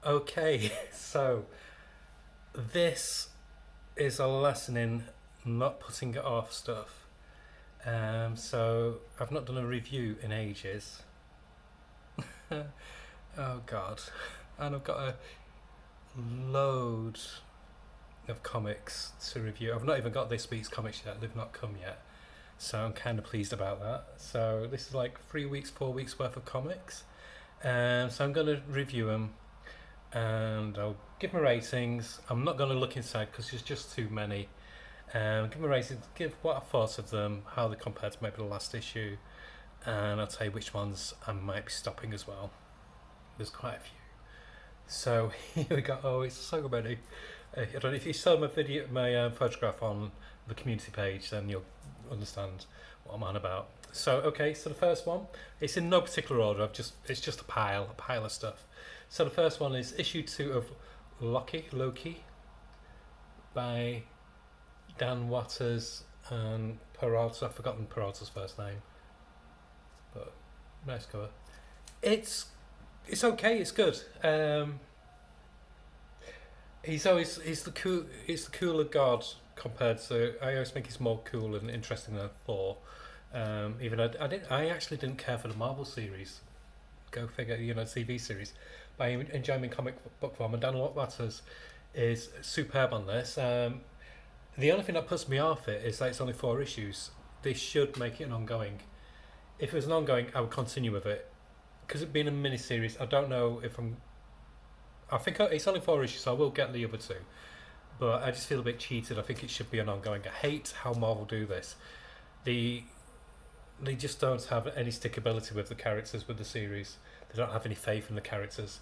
Okay, so this is a lesson in not putting it off stuff. So I've not done a review in ages. Oh God, and I've got a load of comics to review. I've not even got this week's comics yet; they've not come yet. So I'm kind of pleased about that. So this is like 3 weeks, 4 weeks worth of comics. So I'm going to review them and I'll give my ratings. I'm not going to look inside because there's just too many. Give my ratings, give what I thought of them, how they compare to maybe the last issue, and I'll tell you which ones I might be stopping as well. There's quite a few. So here we go. Oh, it's so many. I don't know if you saw my photograph on the community page, then you'll understand what I'm on about. So okay, so the first one, it's in no particular order. It's just a pile of stuff. So the first one is issue 2 of Loki by Dan Watters and Peralta. I've forgotten Peralta's first name, but nice cover. It's okay. It's good. He's the cooler god compared to. I always think he's more cool and interesting than Thor. Even I actually didn't care for the Marvel series. Go figure, TV series. But I enjoy my comic book form, and Dan Watters is superb on this. The only thing that puts me off it is that it's only 4 issues. They should make it an ongoing. If it was an ongoing, I would continue with it. Because it being a mini series, I don't know if I'm. I think it's only 4 issues, so I will get the other 2. But I just feel a bit cheated. I think it should be an ongoing. I hate how Marvel do this. They just don't have any stickability with the characters with the series. They don't have any faith in the characters.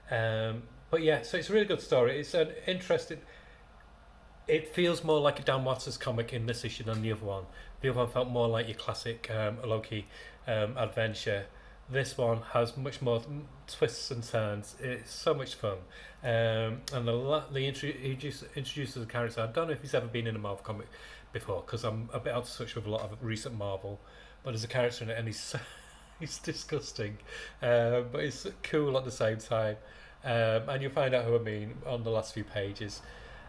But yeah, so it's a really good story. It's an interesting. It feels more like a Dan Watters comic in this issue than the other one. The other one felt more like your classic Loki adventure. This one has much more twists and turns. It's so much fun. And they introduces the character. I don't know if he's ever been in a Marvel comic before because I'm a bit out of touch with a lot of recent Marvel. But there's a character in it and he's disgusting. But it's cool at the same time. And you'll find out who I mean on the last few pages.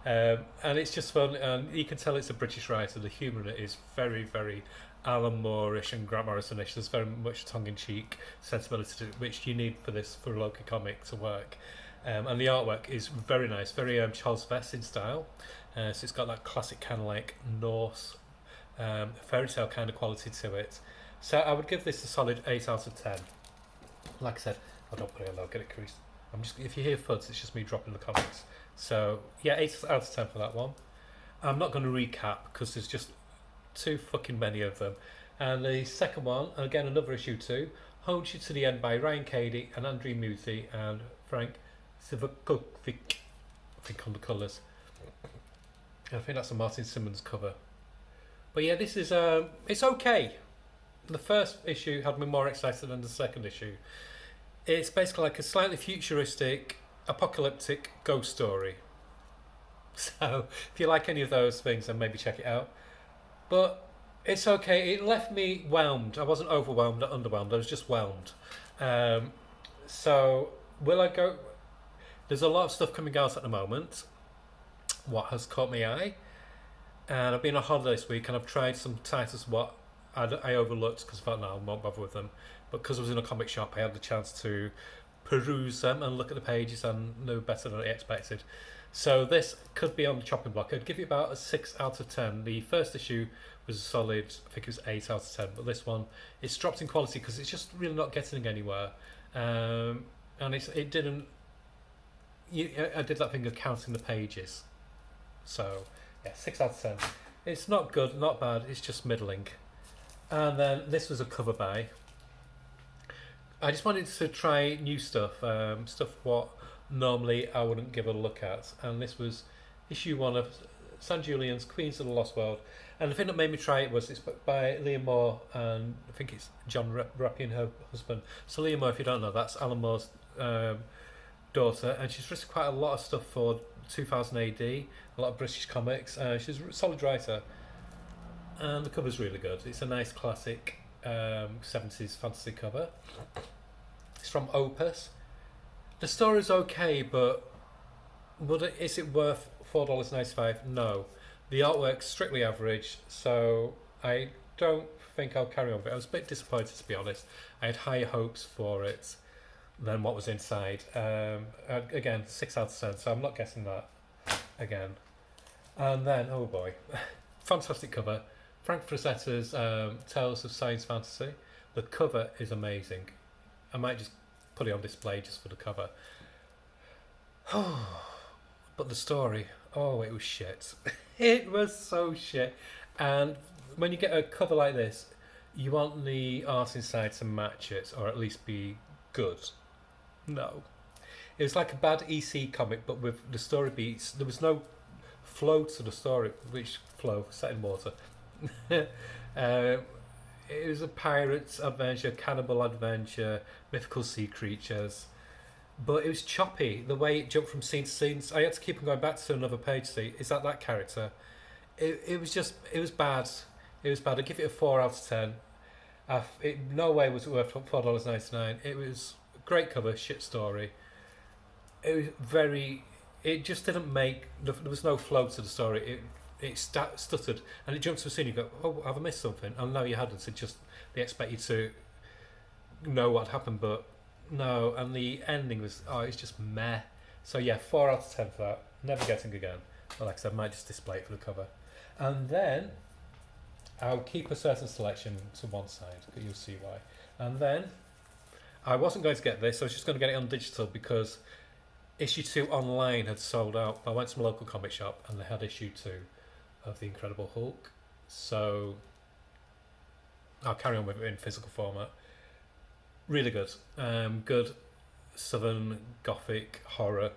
And it's just fun, and you can tell it's a British writer. The humour in it is very, very Alan Moore-ish and Grant Morrison-ish. There's very much tongue-in-cheek sensibility to it, which you need for a Loki comic to work. And the artwork is very nice, very Charles Vess in style. So it's got that classic kind of like Norse fairy tale kind of quality to it. So I would give this a solid 8 out of 10. Like I said, I don't put it low, get it creased. If you hear thuds, it's just me dropping the comics. So yeah, 8 out of 10 for that one. I'm not going to recap because there's just too fucking many of them. And the second one, and again another issue 2, Holds You to the End by Ryan Cady and Andrew Muthi and Frank Sivakovic, I think on the colours. I think that's a Martin Simmons cover. But yeah, this is it's okay. The first issue had me more excited than the second issue. It's basically like a slightly futuristic, apocalyptic ghost story. So if you like any of those things, then maybe check it out. But it's okay. It left me whelmed. I wasn't overwhelmed or underwhelmed. I was just whelmed. So will I go? There's a lot of stuff coming out at the moment. What has caught my eye? And I've been on holiday this week, and I've tried some titles what I overlooked because I thought, no, I won't bother with them. But because I was in a comic shop, I had the chance to peruse them and look at the pages and know better than I expected. So this could be on the chopping block. I'd give it about a 6 out of 10. The first issue was a solid, I think it was 8 out of 10. But this one, it's dropped in quality because it's just really not getting anywhere. And it didn't. I did that thing of counting the pages. So yeah, 6 out of 10. It's not good, not bad. It's just middling. And then this was a cover by. I just wanted to try new stuff, stuff what normally I wouldn't give a look at. And this was issue 1 of San Julian's Queens of the Lost World. And the thing that made me try it was it's by Leah Moore and I think it's John Rappian, her husband. So Leah Moore, if you don't know, that's Alan Moore's daughter, and she's written quite a lot of stuff for 2000 AD, a lot of British comics. She's a solid writer. And the cover's really good. It's a nice classic 70s fantasy cover. It's from Opus. The story's okay, but is it worth $4.95? No. The artwork's strictly average, so I don't think I'll carry on with it. I was a bit disappointed, to be honest. I had higher hopes for it than what was inside. Again, 6 out of 10, so I'm not guessing that again. And then, oh boy, fantastic cover. Frank Frazetta's Tales of Science Fantasy. The cover is amazing. I might just put it on display just for the cover. But the story, oh, it was shit. It was so shit. And when you get a cover like this, you want the art inside to match it, or at least be good. No. It was like a bad EC comic, but with the story beats. There was no flow to the story, which flow, set in water. It was a pirate's adventure, cannibal adventure, mythical sea creatures. But it was choppy, the way it jumped from scene to scene. I had to keep on going back to another page to see, is that character? It was bad. It was bad. I'd give it a 4 out of 10. No way was it worth $4.99. It was a great cover, shit story. It was it just didn't make, there was no flow to the story. It stuttered, and it jumped to a scene. You go, oh, have I missed something? And no, you hadn't. They expect you to know what happened, but no. And the ending was, it's just meh. So yeah, 4 out of 10 for that. Never getting again. But like I said, I might just display it for the cover. And then I'll keep a certain selection to one side, but you'll see why. And then I wasn't going to get this. I was just going to get it on digital because issue 2 online had sold out. I went to my local comic shop and they had issue 2 of The Incredible Hulk. So I'll carry on with it in physical format. Really good. Good southern gothic horror.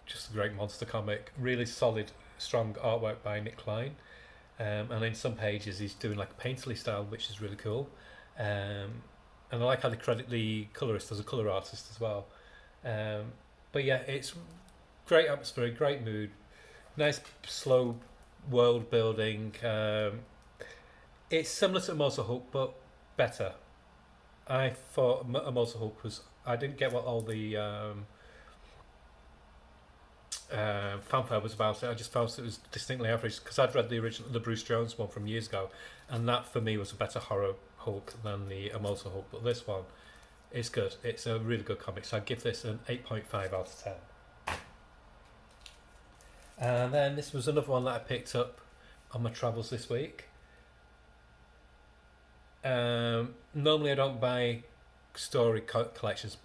Just a great monster comic. Really solid, strong artwork by Nick Klein. And in some pages he's doing like a painterly style, which is really cool. And I like how they credit the colorist as a color artist as well. But yeah, it's great atmosphere, great mood, nice slow world building. It's similar to Immortal Hulk, but better. I thought Immortal Hulk was. I didn't get what all the fanfare was about it. I just felt it was distinctly average because I'd read the Bruce Jones one from years ago, and that for me was a better horror Hulk than the Immortal Hulk. But this one, it's good. It's a really good comic. So I give this an 8.5 out of 10. And then this was another one that I picked up on my travels this week. Normally I don't buy story collections,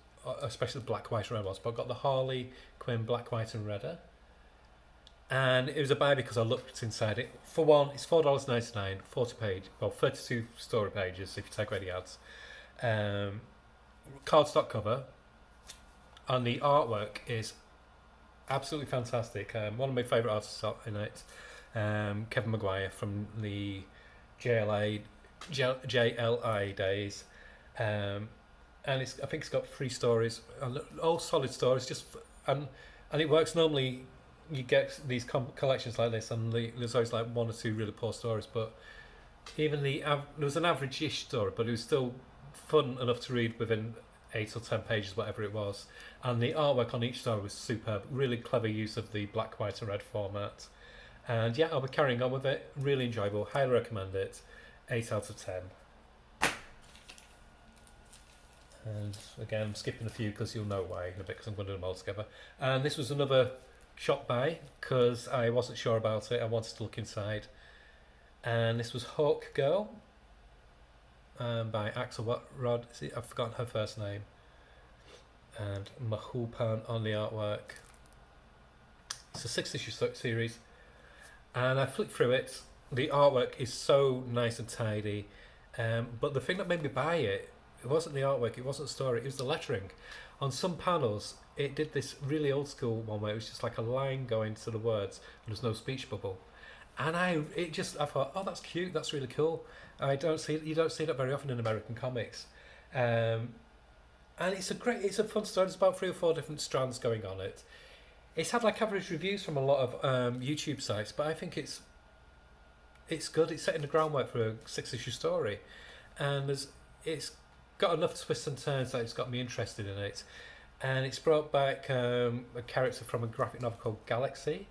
especially the black, white and red ones, but I got the Harley Quinn black, white and redder. And it was a buy because I looked inside it. For one, it's $4.99, 32 story pages if you take away the ads. Cardstock cover, and the artwork is absolutely fantastic. One of my favourite artists in it, Kevin Maguire from the JLI days, and I think it's got 3 stories, all solid stories. And it works. Normally, you get these collections like this, and there's always like 1 or 2 really poor stories. But even there was an average-ish story, but it was still fun enough to read within 8 or 10 pages, whatever it was. And the artwork on each story was superb. Really clever use of the black, white and red format. And yeah, I'll be carrying on with it. Really enjoyable. Highly recommend it. 8 out of 10. And again, I'm skipping a few because you'll know why in a bit, because I'm going to do them all together. And this was another shop buy because I wasn't sure about it. I wanted to look inside. And this was Hawk Girl by Axel Rod. I've forgotten her first name. And Mahulpan on the artwork. It's a 6-issue series. And I flicked through it. The artwork is so nice and tidy. But the thing that made me buy it wasn't the artwork, it wasn't the story, it was the lettering. On some panels, it did this really old school one where it was just like a line going to the words, and there's no speech bubble. And I thought, oh, that's cute, that's really cool. You don't see that very often in American comics. And it's a fun story. There's about 3 or 4 different strands going on it. It's had like average reviews from a lot of YouTube sites, but I think it's good. It's setting the groundwork for a 6-issue story, and it's got enough twists and turns that it's got me interested in it. and it's brought back a character from a graphic novel called Galaxy.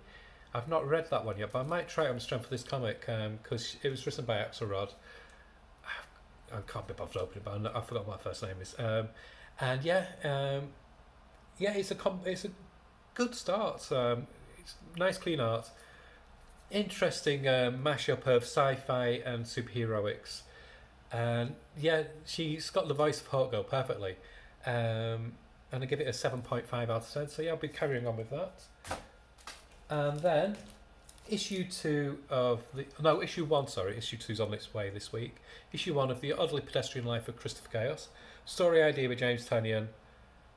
I've not read that one yet, but I might try it on the strength of this comic because it was written by Axelrod. I can't be bothered opening it, but I forgot what my first name is. And yeah, it's a good start. It's nice, clean art, interesting mashup of sci-fi and superheroics, and yeah, she's got the voice of Hawk Girl perfectly. And I give it a 7.5 out of 10. So yeah, I'll be carrying on with that. And then issue 2 of the issue 1, sorry, issue 2's on its way this week. Issue 1 of The Oddly Pedestrian Life of Christopher Chaos. Story idea by James Tynion.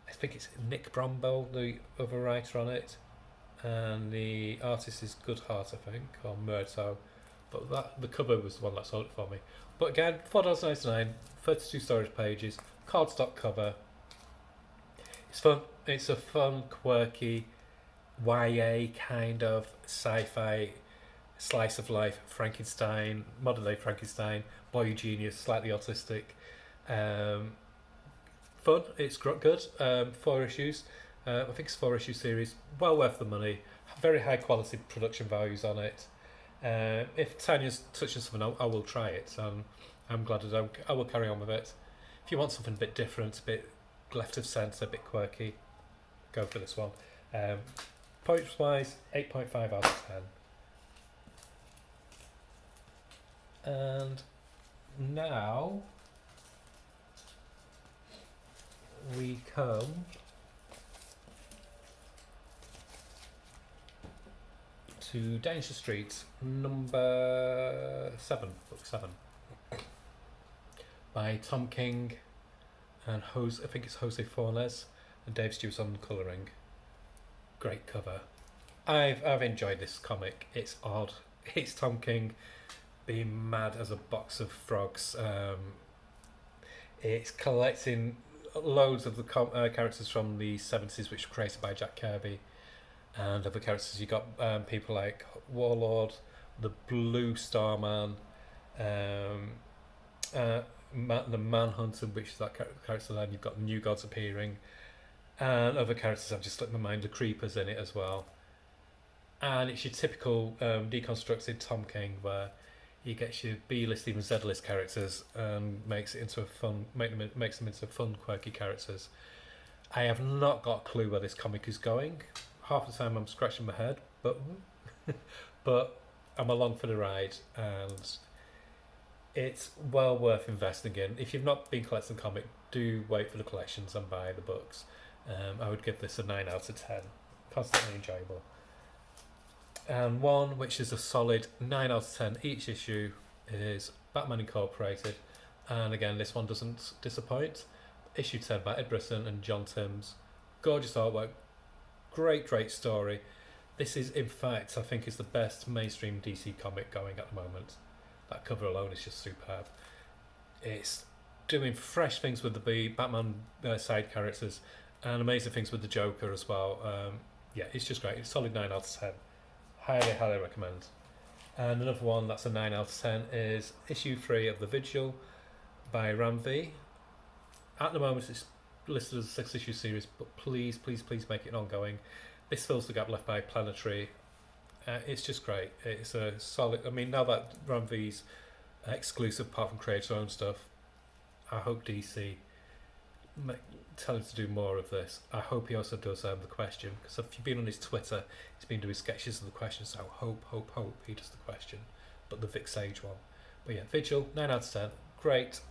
I think it's Nick Bromwell, the other writer on it. And the artist is Goodhart, I think, or Murtaugh. But the cover was the one that sold it for me. But again, $4.99, 32 storage pages, cardstock cover. It's fun. It's a fun, quirky, YA kind of sci-fi slice of life Frankenstein, modern day Frankenstein, boy genius, slightly autistic. Fun. It's good. 4 issues. I think it's a 4-issue series. Well worth the money. Very high quality production values on it. If Tanya's touching something, I will try it. I'm glad that I will carry on with it. If you want something a bit different, a bit left of centre, a bit quirky, go for this one. Points wise, 8.5 out of 10. And now we come to Dinosaur Street, number 7, book 7, by Tom King and I think it's Jose Fornes and Dave Stewart's on colouring. Great cover. I've enjoyed this comic. It's odd. It's Tom King being mad as a box of frogs. It's collecting loads of the characters from the 70s which were created by Jack Kirby, and other characters. You got people like Warlord, the Blue Starman, the Manhunter, which is that character. Then you've got New Gods appearing, and other characters I've just slipped my mind. The Creepers in it as well, and it's your typical deconstructed Tom King where he gets your B-list, even Z-list characters and makes them into fun, quirky characters. I have not got a clue where this comic is going. Half the time I'm scratching my head, but I'm along for the ride, and it's well worth investing in. If you've not been collecting the comic, do wait for the collections and buy the books. I would give this a 9 out of 10. Constantly enjoyable. And one which is a solid 9 out of 10 each issue is Batman Incorporated, and again this one doesn't disappoint. Issue 10 by Ed Brisson and John Timms. Gorgeous artwork, great story. This is, in fact, I think is the best mainstream DC comic going at the moment. That cover alone is just superb. It's doing fresh things with the Batman side characters and amazing things with the Joker as well. Yeah, it's just great. It's solid 9 out of 10. Highly recommend. And another one that's a 9 out of 10 is issue 3 of The Vigil by Ram V. At the moment it's listed as a 6-issue series, but please make it ongoing. This fills the gap left by Planetary. It's just great. It's a solid. I mean, now that Ram V's exclusive, apart from create their own stuff, I hope DC tell him to do more of this. I hope he also does The Question, because if you've been on his Twitter, he's been doing sketches of The Question, so hope he does The Question, but the Vic Sage one. But yeah, Vigil, 9 out of 10. Great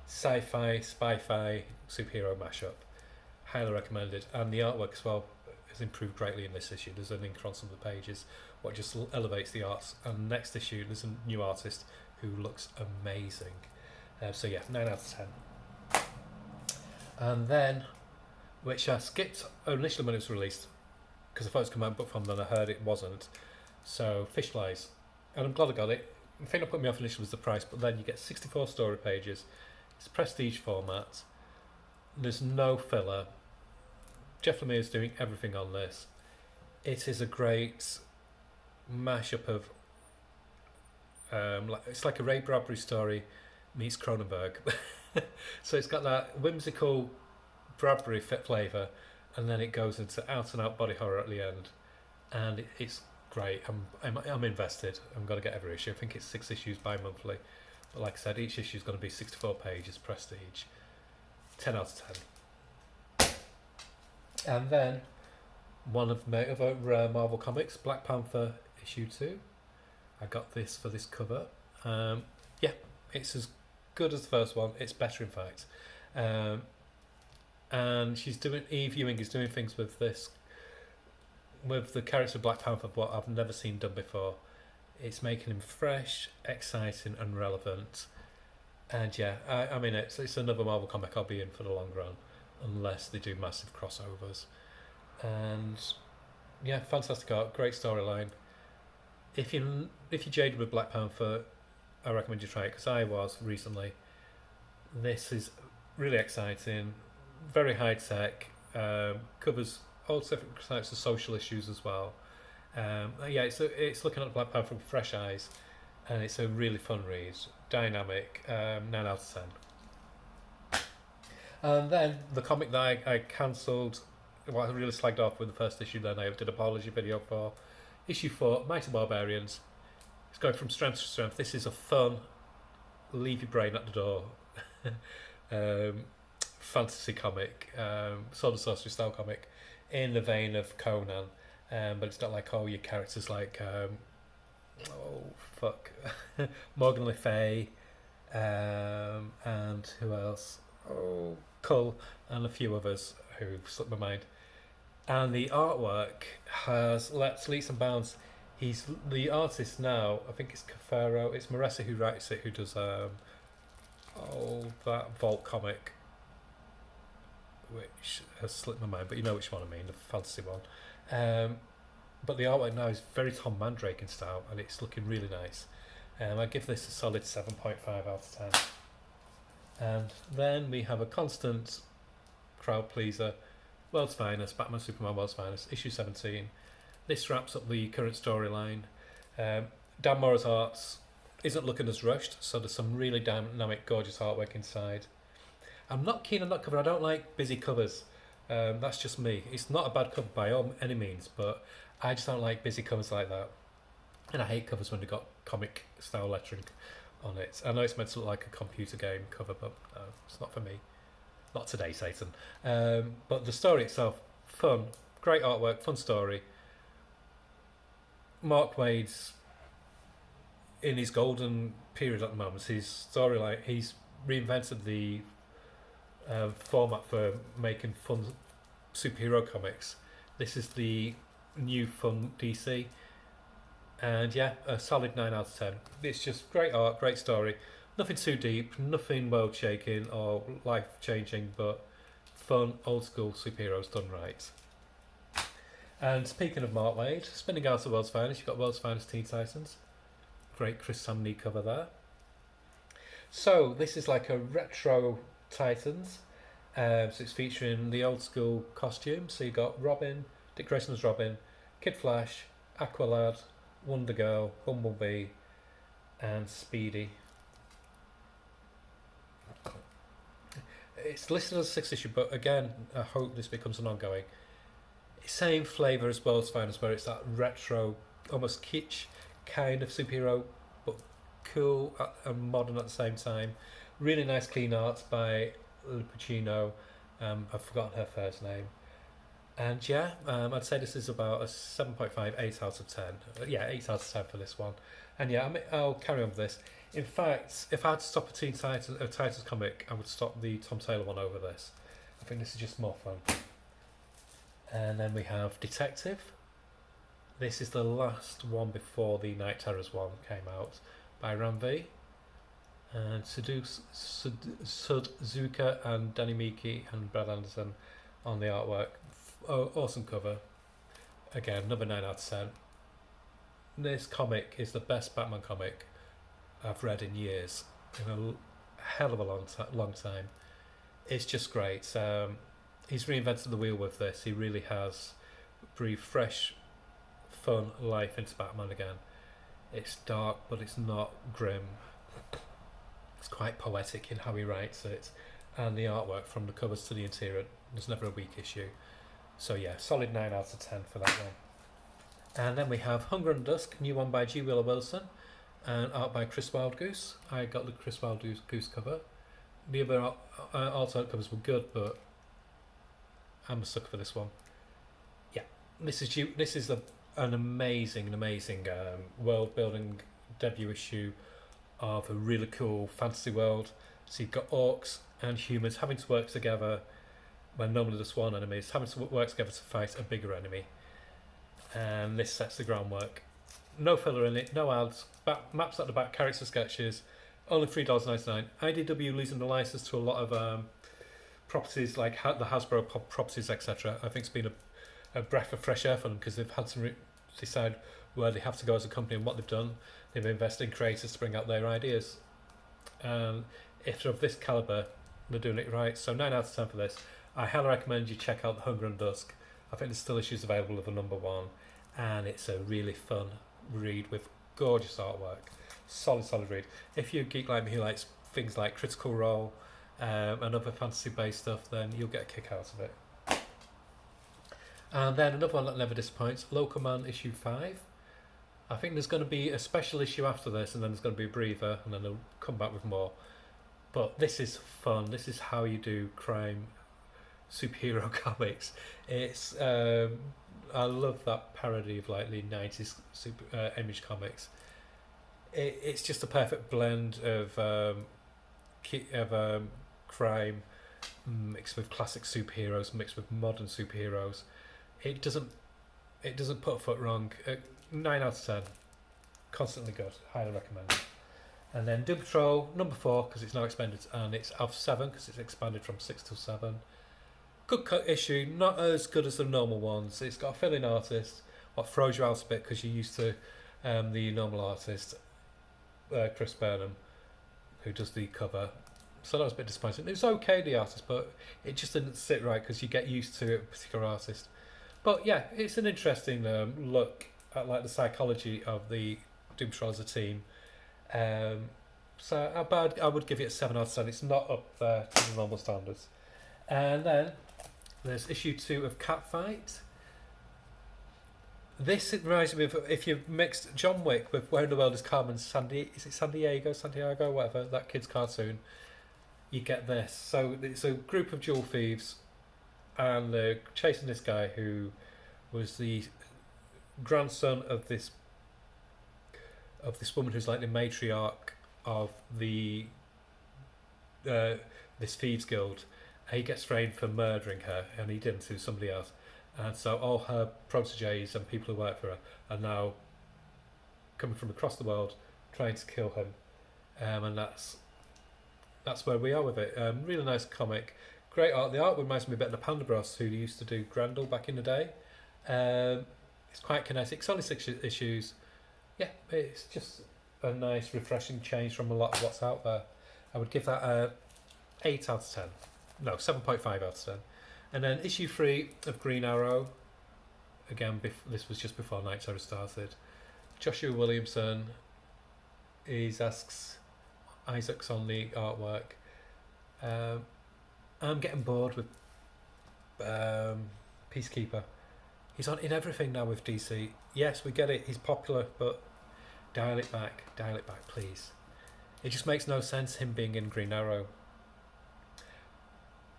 sci-fi, spy-fi, superhero mashup. Highly recommended. And the artwork as well has improved greatly in this issue. There's an ink on some of the pages, what just elevates the arts. And next issue, there's a new artist who looks amazing. So yeah, 9 out of 10. And then, which I skipped initially when it was released, because I thought it was coming out in book form, then I heard it wasn't. So, Fish Flies. And I'm glad I got it. The thing that put me off initially was the price, but then you get 64 story pages. It's prestige format. There's no filler. Jeff Lemire is doing everything on this. It is a great mashup of it's like a Ray Bradbury story meets Cronenberg. So it's got that whimsical Bradbury flavour, and then it goes into out and out body horror at the end, and it's great. I'm invested. I'm going to get every issue. I think it's 6 issues bi-monthly, but like I said, each issue is going to be 64 pages, prestige. 10 out of 10. And then one of my other Marvel comics, Black Panther issue 2. I got this for this cover. Yeah, it's as good as the first one. It's better, in fact. And Eve Ewing is doing things with this, with the character of Black Panther, what I've never seen done before. It's making him fresh, exciting, and relevant. And yeah, I mean, it's another Marvel comic I'll be in for the long run, unless they do massive crossovers. And yeah, fantastic art, great storyline. If you're jaded with Black Panther, I recommend you try it, because I was recently. This is really exciting, very high tech, covers all different types of social issues as well. Yeah, it's looking at Black Panther with fresh eyes, and it's a really fun read, dynamic, 9 out of 10. And then the comic that I cancelled, what I really slagged off with the first issue, then I did an apology video for, issue 4, Mighty Barbarians. It's going from strength to strength. This is a fun, leave your brain at the door fantasy comic, sword and sorcery style comic, in the vein of Conan, but it's not like your characters like Morgan Le Fay, and who else? Cull, and a few others who slipped my mind. And the artwork has leaps and bounds. He's the artist now. I think it's Cafaro. It's Maressa who writes it, who does that Vault comic, which has slipped my mind, but you know which one I mean, the fantasy one. But the artwork now is very Tom Mandrake in style, and it's looking really nice. I give this a solid 7.5 out of 10. And then we have a constant crowd pleaser, World's Finest, Batman Superman World's Finest, issue 17. This wraps up the current storyline. Dan Morrow's arts isn't looking as rushed, so there's some really dynamic, gorgeous artwork inside. I'm not keen on that cover. I don't like busy covers. That's just me. It's not a bad cover by any means, but I just don't like busy covers like that. And I hate covers when they've got comic style lettering on it. I know it's meant to look like a computer game cover, but it's not for me. Not today, Satan. But the story itself, fun, great artwork, fun story. Mark Waid's in his golden period at the moment. His storyline, he's reinvented the format for making fun superhero comics. This is the new fun DC, and yeah, a solid 9 out of 10. It's just great art, great story, nothing too deep, nothing world shaking or life changing, but fun old school superheroes done right. And speaking of Mark Waid, spinning out the World's Finest, you've got World's Finest Teen Titans. Great Chris Samney cover there. So this is like a retro Titans. So it's featuring the old school costumes. So you got Robin, Dick Grayson's Robin, Kid Flash, Aqualad, Wonder Girl, Bumblebee, and Speedy. It's listed as a 6th issue, but again, I hope this becomes an ongoing. Same flavour as World's Finest, where it's that retro, almost kitsch kind of superhero, but cool and modern at the same time. Really nice clean art by Lupacino. I've forgotten her first name. And yeah, I'd say this is about a 7.5, 8 out of 10. Yeah, 8 out of 10 for this one. And yeah, I'll carry on with this. In fact, if I had to stop a Titans comic, I would stop the Tom Taylor one over this. I think this is just more fun. And then we have Decisive. This is the last one before the Night Terrors one came out, by Ram V. And Suzuka and Danny Miki and Brad Anderson on the artwork. Awesome cover. Again, another 9 out of 10. This comic is the best Batman comic I've read in years, in a hell of a long time. It's just great. He's reinvented the wheel with this. He really has breathed fresh, fun life into Batman again. It's dark, but it's not grim. It's quite poetic in how he writes it, and the artwork from the covers to the interior. There's never a weak issue. So yeah, solid 9 out of 10 for that one. And then we have Hunger and Dusk, new one by G. Willow Wilson, and art by Chris Wildgoose. I got the Chris Wildgoose cover. The other alternate covers were good, but I'm a sucker for this one. Yeah, this is an amazing world-building debut issue of a really cool fantasy world. So you've got orcs and humans having to work together when normally the sworn enemies having to work together to fight a bigger enemy. And this sets the groundwork. No filler in it, no ads, maps at the back, character sketches, only $3.99. IDW losing the license to a lot of properties like the Hasbro properties, etc. I think it's been a breath of fresh air for them because they've had to decide where they have to go as a company and what they've done. They've invested in creators to bring out their ideas. And if they're of this calibre, they're doing it right. So 9 out of 10 for this. I highly recommend you check out The Hunger and Dusk. I think there's still issues available of the number 1. And it's a really fun read with gorgeous artwork. Solid read. If you're a geek like me who likes things like Critical Role and other fantasy-based stuff, then you'll get a kick out of it. And then another one that never disappoints, Local Man issue 5. I think there's going to be a special issue after this, and then there's going to be a breather, and then they'll come back with more. But this is fun. This is how you do crime superhero comics. It's I love that parody of like the 90s Image comics. It's just a perfect blend of crime mixed with classic superheroes, mixed with modern superheroes. It doesn't put a foot wrong. 9 out of 10. Constantly good. Highly recommend it. And then Doom Patrol number 4 because it's now expanded, and it's of 7 because it's expanded from 6 to 7. Good cut issue, not as good as the normal ones. It's got a fill-in artist, what throws you out a bit because you're used to the normal artist, Chris Burnham, who does the cover. So that was a bit disappointing. It was okay, the artist, but it just didn't sit right because you get used to a particular artist. But yeah, it's an interesting look at like the psychology of the Doom Patrol as a team. So I would give it a 7 out of 10. It's not up there to the normal standards. And then there's issue 2 of Catfight. This reminds me of if you've mixed John Wick with Where in the World is Carmen Sandiego, whatever, that kid's cartoon, you get this. So it's a group of jewel thieves and they're chasing this guy who was the grandson of this woman who's like the matriarch of the this thieves guild. He gets framed for murdering her, and he didn't, to somebody else. And so all her proteges and people who work for her are now coming from across the world trying to kill him. And that's where we are with it. Really nice comic. Great art. The art reminds me a bit of the Panda Bros, who used to do Grendel back in the day. It's quite kinetic. It's only 6 issues. Yeah, it's just a nice, refreshing change from a lot of what's out there. I would give that a 8 out of 10. No, 7.5 out of 10. And then issue 3 of Green Arrow. Again, this was just before Night Terror started. Joshua Williamson. Isaac's on the artwork. I'm getting bored with Peacekeeper. He's in everything now with DC. Yes, we get it. He's popular, but dial it back, please. It just makes no sense him being in Green Arrow.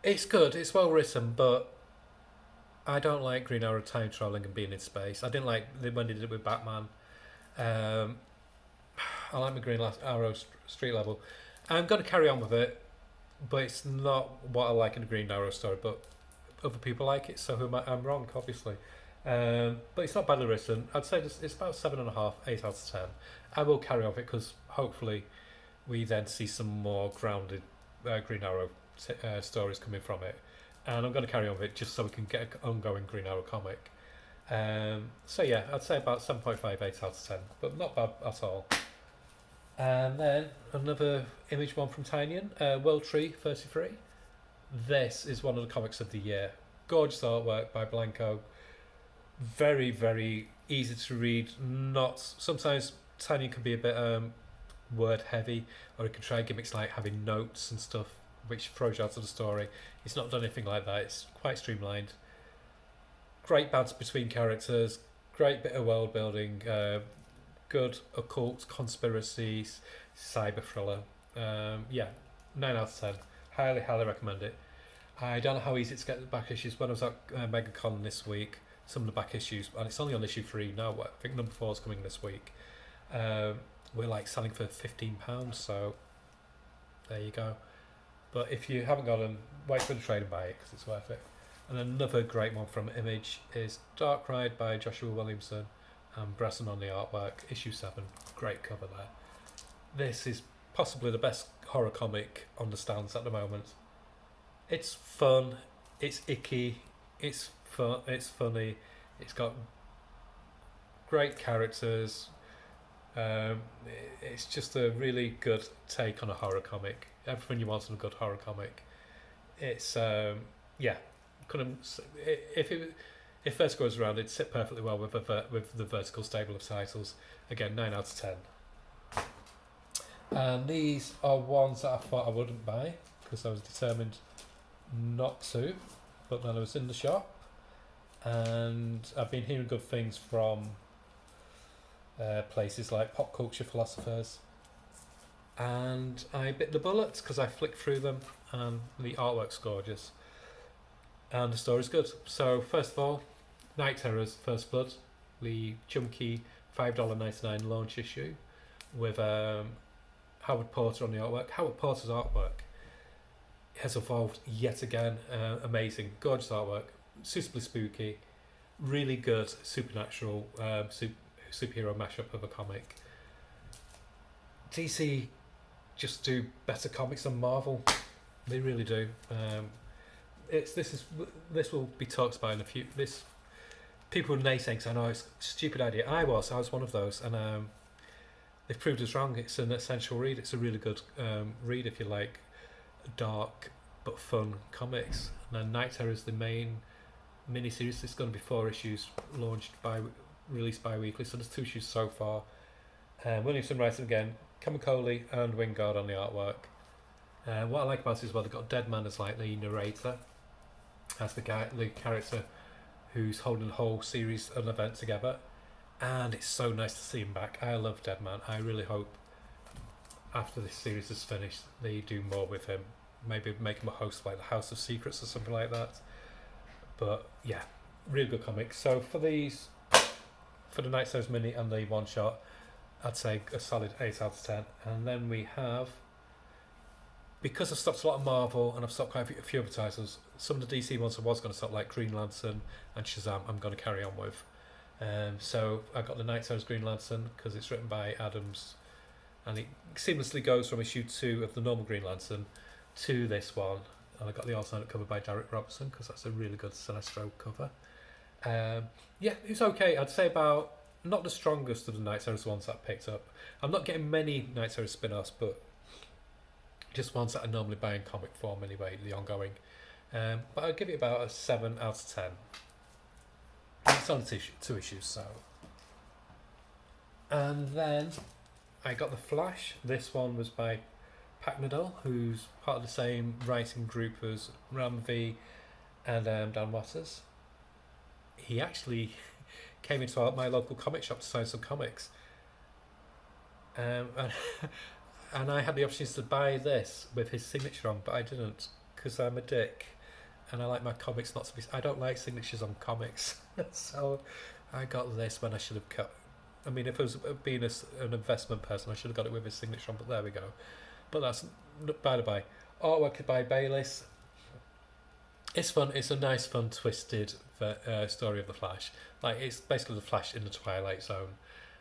It's good, it's well written, but I don't like Green Arrow time traveling and being in space. I didn't like when they did it with Batman. I like my Green Arrow street level. I'm going to carry on with it, but it's not what I like in the Green Arrow story. But other people like it, so I'm wrong, obviously. But it's not badly written. I'd say it's about 7.5, 8 out of 10. I will carry on with it because hopefully we then see some more grounded Green Arrow stories coming from it, and I'm going to carry on with it just so we can get an ongoing Green Arrow comic. So yeah, I'd say about 7.5, 8 out of 10, but not bad at all. And then another Image one from Tynion, World Tree 33. This is one of the comics of the year. Gorgeous artwork by Blanco. Very, very easy to read. Sometimes Tynion can be a bit word heavy, or it can try gimmicks like having notes and stuff which throws you out of the story. It's not done anything like that. It's quite streamlined. Great banter between characters, great bit of world building, good occult conspiracies, cyber thriller. Yeah, 9 out of 10. Highly, highly recommend it. I don't know how easy it's to get the back issues. When I was at MegaCon this week, some of the back issues, and it's only on issue 3 now. I think number 4 is coming this week. We're like selling for £15, so there you go. But if you haven't got them, wait for the trade and buy it because it's worth it. And another great one from Image is Dark Ride by Joshua Williamson and Bresson on the artwork, issue 7. Great cover there. This is possibly the best horror comic on the stands at the moment. It's fun, it's icky, it's fun, it's funny, it's got great characters. It's just a really good take on a horror comic. Everything you want in a good horror comic. It's yeah, couldn't if Vertigo was around, it'd sit perfectly well with the Vertical stable of titles. Again, 9 out of 10. And these are ones that I thought I wouldn't buy because I was determined not to, but then I was in the shop and I've been hearing good things from places like Pop Culture Philosophers, and I bit the bullet because I flicked through them and the artwork's gorgeous and the story's good. So first of all, Night Terrors First Blood, the chunky $5.99 launch issue with Howard Porter on the artwork. Howard Porter's artwork has evolved yet again. Amazing, gorgeous artwork, suitably spooky, really good supernatural superhero mashup of a comic. DC just do better comics than Marvel. They really do. This will be talked about in a few. This people were naysaying because I know it's a stupid idea. I was one of those, and they've proved us wrong. It's an essential read. It's a really good read if you like dark but fun comics. And then Night Terror is the main miniseries. It's going to be 4 issues released bi-weekly, so there's 2 issues so far. Williamson writing again, Kamikoli and Wingard on the artwork. What I like about it is, well, they've got Deadman as like the narrator, as the character who's holding the whole series and event together, and it's so nice to see him back. I love Deadman. I really hope after this series is finished they do more with him, maybe make him a host like the House of Secrets or something like that. But yeah, really good comic. So for the Night Terrors mini and the one shot, I'd say a solid 8 out of 10. And then we have, because I've stopped a lot of Marvel and I've stopped quite a few other titles, some of the DC ones I was going to stop, like Green Lantern and Shazam, I'm going to carry on with. So I got the Night Terrors Green Lantern because it's written by Adams, and it seamlessly goes from issue 2 of the normal Green Lantern to this one. And I got the alternate cover by Derek Robertson because that's a really good Sinestro cover. Yeah, it's okay. I'd say about not the strongest of the Night Terrors ones that I picked up. I'm not getting many Night Terrors spin-offs, but just ones that I normally buy in comic form anyway, the ongoing. But I'd give it about a 7 out of 10. It's only 2 issues, so. And then I got The Flash. This one was by Pat Nadell, who's part of the same writing group as Ram V and Dan Waters. He actually came into my local comic shop to sign some comics. And I had the opportunity to buy this with his signature on, but I didn't because I'm a dick and I like my comics not to be. I don't like signatures on comics, so I got this when I should have cut. I mean, if it was being an investment person, I should have got it with his signature on. But there we go. But that's by the by. Artwork by Bayliss. It's fun. It's a nice, fun, twisted story of the Flash. Like, it's basically the Flash in the Twilight Zone,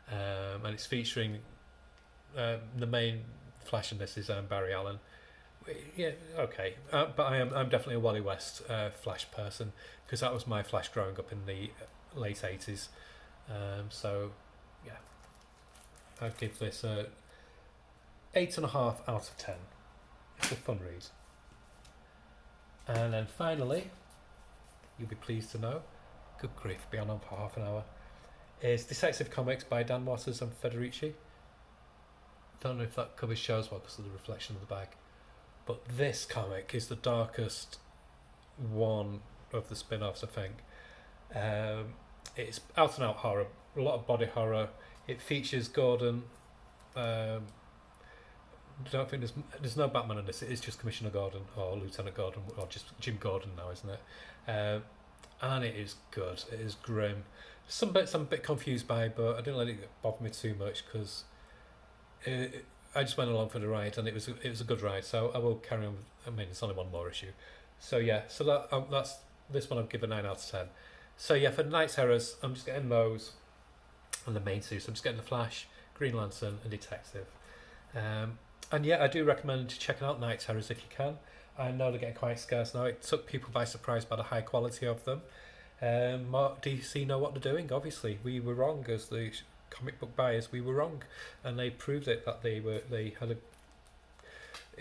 and it's featuring the main Flash in this is Barry Allen. Yeah, okay, but I'm definitely a Wally West Flash person because that was my Flash growing up in the late 80s. So yeah, I'd give this a 8.5 out of 10. It's a fun read. And then finally, you'll be pleased to know, good grief, been on for half an hour, is Decisive Comics by Dan Waters and Federici. Don't know if that cover shows well because of the reflection of the bag, but this comic is the darkest one of the spin-offs, I think. It's out and out horror, a lot of body horror. It features Gordon. I don't think there's no Batman in this. It is just Commissioner Gordon or Lieutenant Gordon or just Jim Gordon now, isn't it? And it is good. It is grim. Some bits I'm a bit confused by, but I didn't let it bother me too much because I just went along for the ride, and it was a good ride. So I will carry on. I mean, it's only one more issue. So yeah, so that's this one. I've given 9 out of 10. So yeah, for the Night Terrors, I'm just getting those and the main two. So I'm just getting the Flash, Green Lantern, and Detective. And yeah, I do recommend checking out Night Terrors if you can. I know they're getting quite scarce now. It took people by surprise by the high quality of them. DC know what they're doing. Obviously, we were wrong as the comic book buyers. We were wrong, and they proved it that it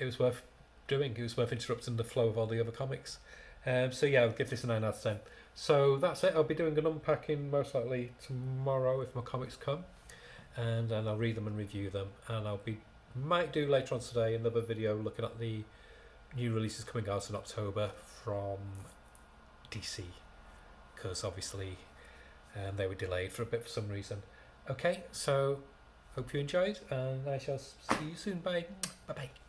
was worth doing. It was worth interrupting the flow of all the other comics. So yeah, I'll give this a 9 out of 10. So that's it. I'll be doing an unpacking most likely tomorrow if my comics come, and then I'll read them and review them, and might do later on today another video looking at the new releases coming out in October from DC, because obviously they were delayed for a bit for some reason. Okay, so hope you enjoyed, and I shall see you soon. Bye. Bye bye.